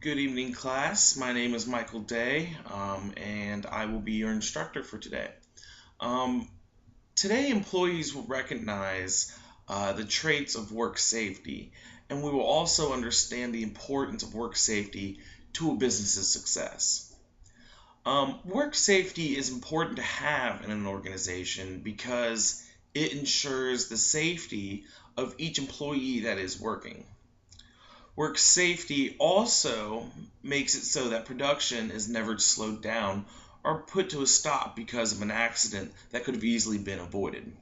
Good evening, class. My name is Michael Day, and I will be your instructor for today. Um, Today, employees will recognize the traits of work safety, and we will also understand the importance of work safety to a business's success. Work safety is important to have in an organization because it ensures the safety of each employee that is working. Work safety also makes it so that production is never slowed down or put to a stop because of an accident that could have easily been avoided.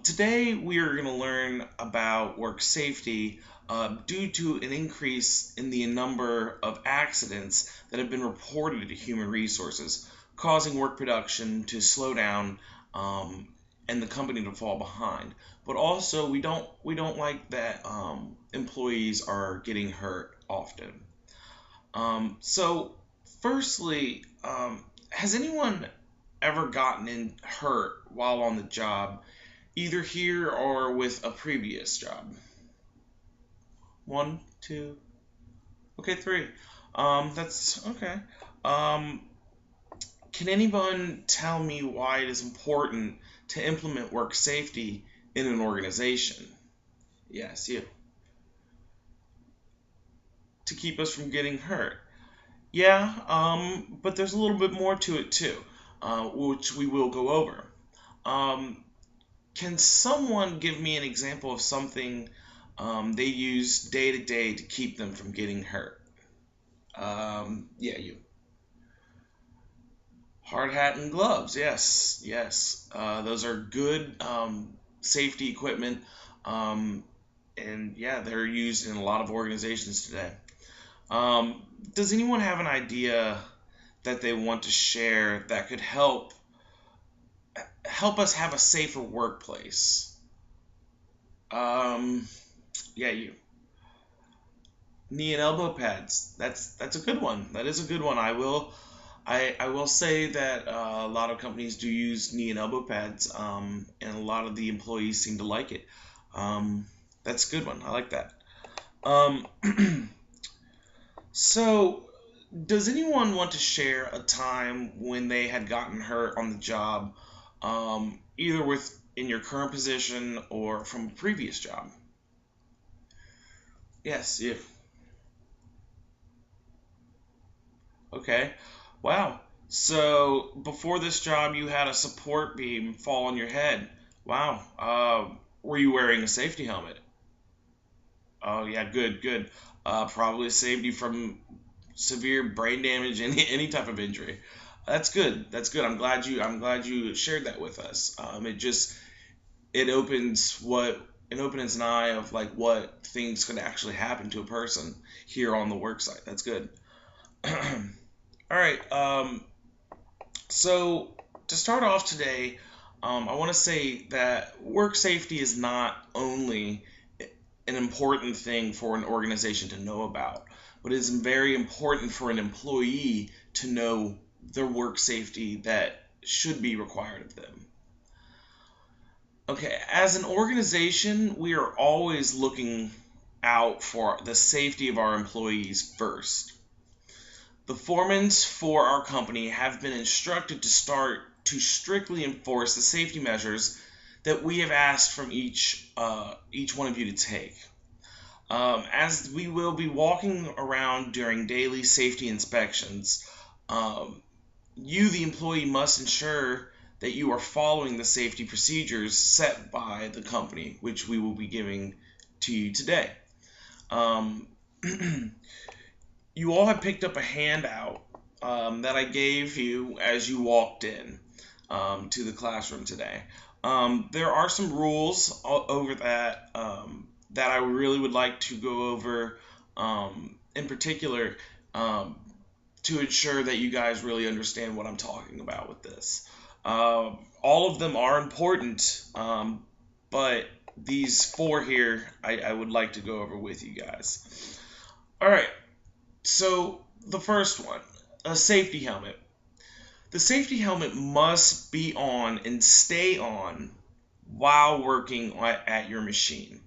Today, we are going to learn about work safety due to an increase in the number of accidents that have been reported to human resources, causing work production to slow down and the company to fall behind. But also, we don't like that employees are getting hurt often. So, firstly, has anyone ever gotten hurt while on the job, either here or with a previous job? One, two, okay, three. That's okay. Um, can anyone tell me why it is important to implement work safety in an organization? Yes, you. To keep us from getting hurt. Yeah, but there's a little bit more to it too, which we will go over. Um, can someone give me an example of something they use day to day to keep them from getting hurt? Yeah, you. Hard hat and gloves. Yes, yes. Those are good safety equipment. Um, and yeah, they're used in a lot of organizations today. Does anyone have an idea that they want to share that could help us have a safer workplace? Um, yeah, you. Knee and elbow pads. That's a good one. That is a good one. I will say that a lot of companies do use knee and elbow pads, and a lot of the employees seem to like it. Um, that's a good one. I like that. Um, so, does anyone want to share a time when they had gotten hurt on the job, either with in your current position or from a previous job? Yes, yeah. Okay. Wow. So before this job, you had a support beam fall on your head. Wow. Were you wearing a safety helmet? Oh yeah, good, good. Probably saved you from severe brain damage and any type of injury. That's good. That's good. I'm glad you shared that with us. It opens an eye of like what things could actually happen to a person here on the work site. That's good. All right. So, to start off today, I want to say that work safety is not only an important thing for an organization to know about, but it is very important for an employee to know their work safety that should be required of them. Okay, as an organization, we are always looking out for the safety of our employees first. The foremans for our company have been instructed to start to strictly enforce the safety measures that we have asked from each one of you to take. As we will be walking around during daily safety inspections, um, you, the employee, must ensure that you are following the safety procedures set by the company, which we will be giving to you today. Um, you all have picked up a handout that I gave you as you walked in to the classroom today. There are some rules over that that I really would like to go over in particular um, to ensure that you guys really understand what I'm talking about with this. All of them are important, but these four here I would like to go over with you guys. All right, so the first one, a safety helmet. The safety helmet must be on and stay on while working at your machine.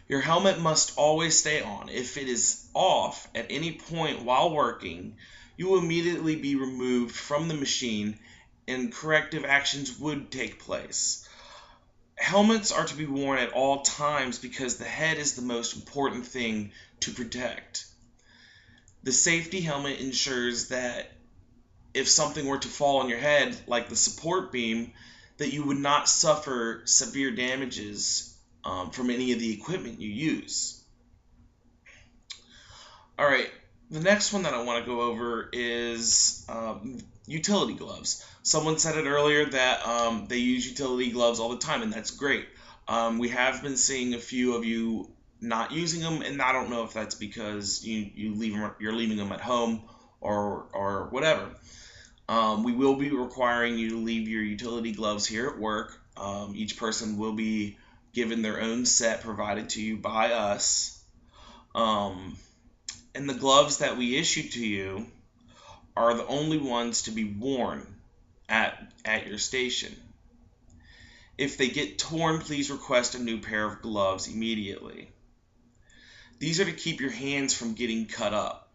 Your helmet must always stay on. If it is off at any point while working, you will immediately be removed from the machine and corrective actions would take place. Helmets are to be worn at all times because the head is the most important thing to protect. The safety helmet ensures that if something were to fall on your head, like the support beam, that you would not suffer severe damages from any of the equipment you use. All right, the next one that I want to go over is utility gloves. Someone said it earlier that they use utility gloves all the time, and that's great. We have been seeing a few of you not using them, and I don't know if that's because you're leaving them at home or whatever. We will be requiring you to leave your utility gloves here at work. Each person will be given their own set provided to you by us. Um, and the gloves that we issue to you are the only ones to be worn at your station. If they get torn, please request a new pair of gloves immediately. These are to keep your hands from getting cut up.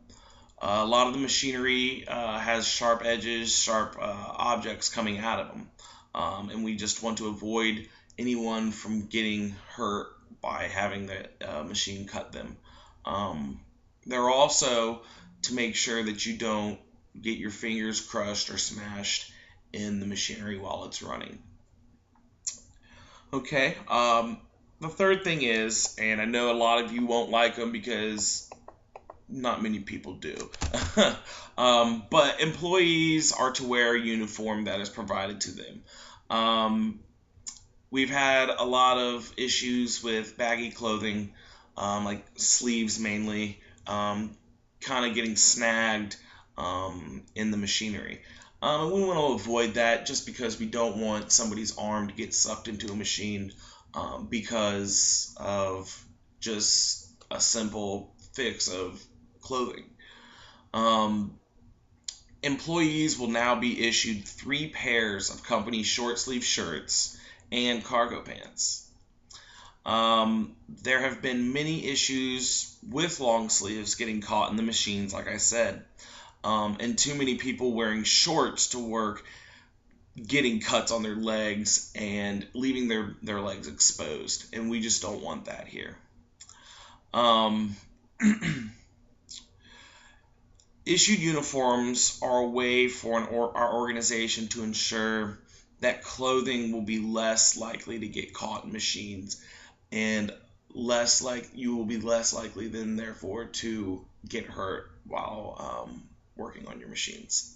A lot of the machinery has sharp edges, sharp objects coming out of them, and we just want to avoid anyone from getting hurt by having the machine cut them. They're also to make sure that you don't get your fingers crushed or smashed in the machinery while it's running. Okay, the third thing is, and I know a lot of you won't like them because not many people do, but employees are to wear a uniform that is provided to them. We've had a lot of issues with baggy clothing, like sleeves mainly, kind of getting snagged in the machinery. And we want to avoid that just because we don't want somebody's arm to get sucked into a machine because of just a simple fix of clothing. Employees will now be issued 3 pairs of company short sleeve shirts and cargo pants. There have been many issues with long sleeves getting caught in the machines, like I said, and too many people wearing shorts to work getting cuts on their legs and leaving their legs exposed, and we just don't want that here. Issued uniforms are a way for our organization to ensure that clothing will be less likely to get caught in machines, and you will be less likely then therefore to get hurt while working on your machines.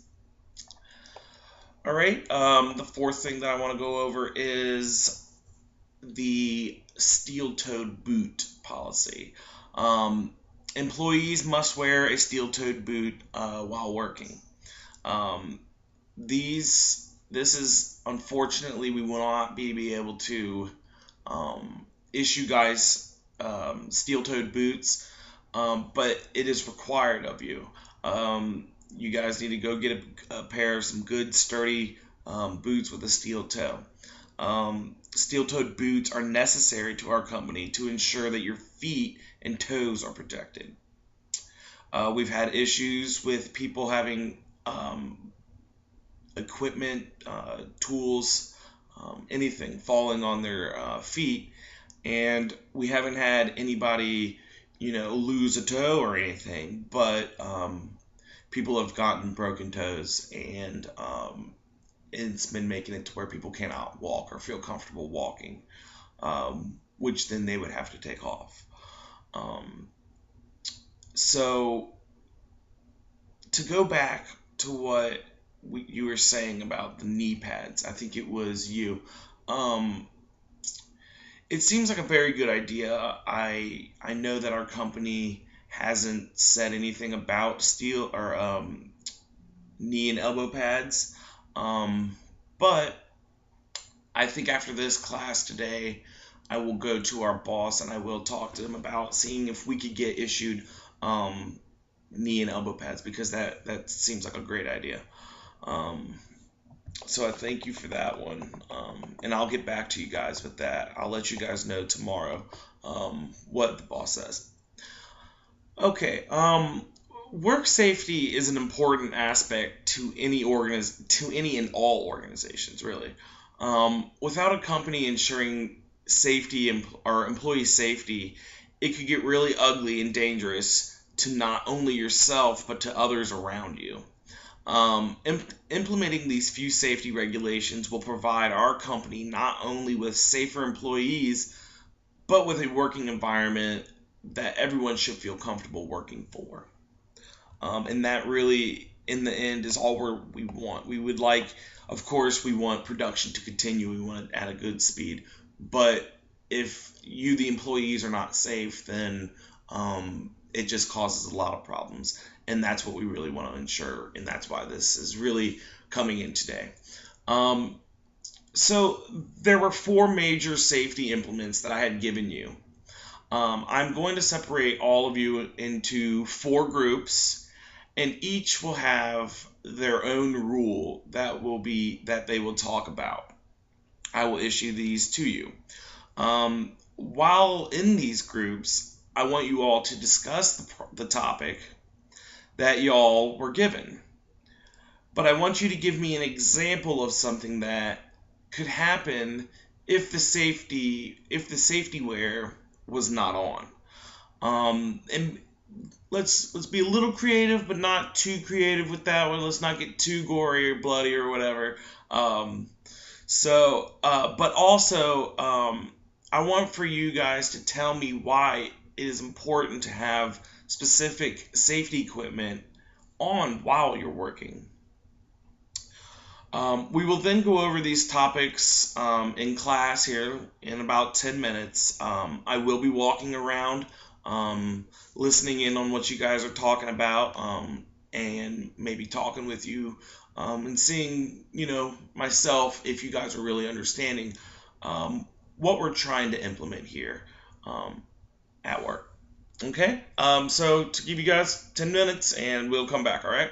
All right, the fourth thing that I want to go over is the steel-toed boot policy. Employees must wear a steel-toed boot while working. This is, unfortunately, we will not be able to issue guys steel-toed boots, but it is required of you. You guys need to go get a pair of some good sturdy boots with a steel toe. Steel-toed boots are necessary to our company to ensure that your feet and toes are protected. We've had issues with people having equipment, tools, anything falling on their feet, and we haven't had anybody, lose a toe or anything, but people have gotten broken toes, and it's been making it to where people cannot walk or feel comfortable walking, which then they would have to take off. So to go back to what you were saying about the knee pads, I think it was you. It seems like a very good idea. I know that our company hasn't said anything about steel or knee and elbow pads, but I think after this class today, I will go to our boss and I will talk to him about seeing if we could get issued knee and elbow pads, because that seems like a great idea. So I thank you for that one, and I'll get back to you guys with that. I'll let you guys know tomorrow what the boss says. Okay, work safety is an important aspect to any and all organizations, really. Without a company ensuring or employee safety, it could get really ugly and dangerous to not only yourself but to others around you. Implementing these few safety regulations will provide our company not only with safer employees, but with a working environment that everyone should feel comfortable working for. And that really, in the end, is all we want. We would like, of course, we want production to continue. We want it at a good speed. But if you, the employees, are not safe, then it just causes a lot of problems. And that's what we really want to ensure. And that's why this is really coming in today. Um, so there were four major safety implements that I had given you. I'm going to separate all of you into four groups, and each will have their own rule that they will talk about. I will issue these to you. While in these groups, I want you all to discuss the topic that y'all were given. But I want you to give me an example of something that could happen if the safety wear was not on. And let's be a little creative, but not too creative with that one. Let's not get too gory or bloody or whatever. But also, I want for you guys to tell me why it is important to have specific safety equipment on while you're working. We will then go over these topics in class here in about 10 minutes. I will be walking around, listening in on what you guys are talking about, and maybe talking with you, and seeing, myself, if you guys are really understanding what we're trying to implement here at work. Okay? So to give you guys 10 minutes, and we'll come back, all right?